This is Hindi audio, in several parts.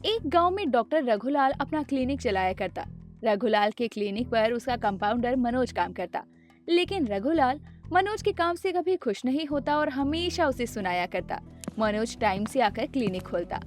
एक गांव में डॉक्टर रघुलाल अपना क्लिनिक चलाया करता। रघुलाल के क्लिनिक पर उसका कंपाउंडर मनोज काम करता। लेकिन रघुलाल मनोज के काम से कभी खुश नहीं होता और हमेशा उसे सुनाया करता। मनोज टाइम से आकर क्लिनिक खोलता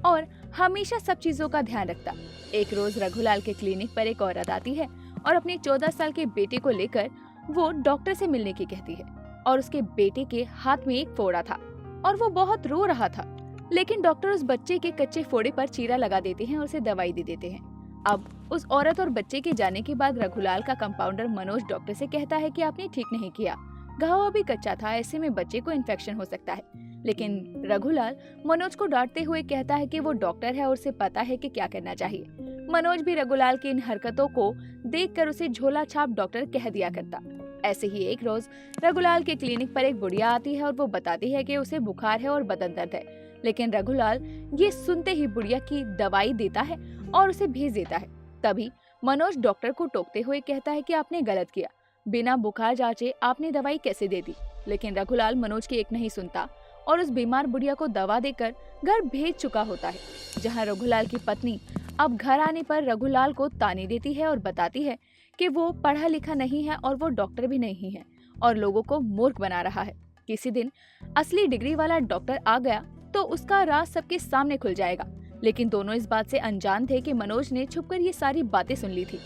और हमेशा सब चीजों का ध्यान रखता। एक रोज रघुलाल के क्लिनिक पर एक औरत आती है और अपने 14 साल के बेटे को लेकर वो डॉक्टर से मिलने की कहती है। और उसके बेटे के हाथ में एक फोड़ा था और वो बहुत रो रहा था। लेकिन डॉक्टर उस बच्चे के कच्चे फोड़े पर चीरा लगा देते हैं और उसे दवाई दे देते हैं। अब उस औरत और बच्चे के जाने के बाद रघुलाल का कंपाउंडर मनोज डॉक्टर से कहता है कि आपने ठीक नहीं किया, घाव अभी कच्चा था, ऐसे में बच्चे को इन्फेक्शन हो सकता है। लेकिन रघुलाल मनोज को डांटते हुए कहता है कि वो डॉक्टर है और उसे पता है कि क्या करना चाहिए। मनोज भी रघुलाल की इन हरकतों को देखकर उसे झोला छाप डॉक्टर कह दिया करता। ऐसे ही एक रोज रघुलाल के क्लिनिक पर एक बुढ़िया आती है और वो बताती है कि उसे बुखार है और बदन दर्द है। लेकिन रघुलाल ये सुनते ही बुढ़िया की दवाई देता है और उसे भेज देता है। तभी मनोज डॉक्टर को टोकते हुए कहता है कि आपने गलत किया, बिना बुखार जांचे आपने दवाई कैसे दे दी। लेकिन रघुलाल मनोज की एक नहीं सुनता और उस बीमार बुढ़िया को दवा देकर घर भेज चुका होता है। जहां रघुलाल की पत्नी अब घर आने पर रघुलाल को ताने देती है और बताती है कि वो पढ़ा लिखा नहीं है और वो डॉक्टर भी नहीं है और लोगों को मूर्ख बना रहा है। किसी दिन असली डिग्री वाला डॉक्टर आ गया तो उसका राज सबके सामने खुल जाएगा। लेकिन दोनों इस बात से अनजान थे कि मनोज ने छुपकर ये सारी बातें सुन ली थी।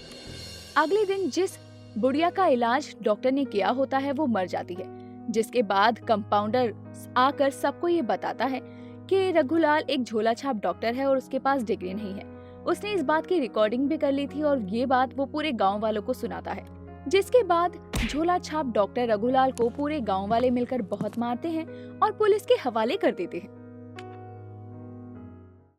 अगले दिन जिस बुढ़िया का इलाज डॉक्टर ने किया होता है वो मर जाती है, जिसके बाद कंपाउंडर आकर सबको ये बताता है कि रघुलाल एक झोला छाप डॉक्टर है और उसके पास डिग्री नहीं है। उसने इस बात की रिकॉर्डिंग भी कर ली थी और ये बात वो पूरे गांव वालों को सुनाता है। जिसके बाद झोला छाप डॉक्टर रघुलाल को पूरे गांव वाले मिलकर बहुत मारते हैं और पुलिस के हवाले कर देते हैं।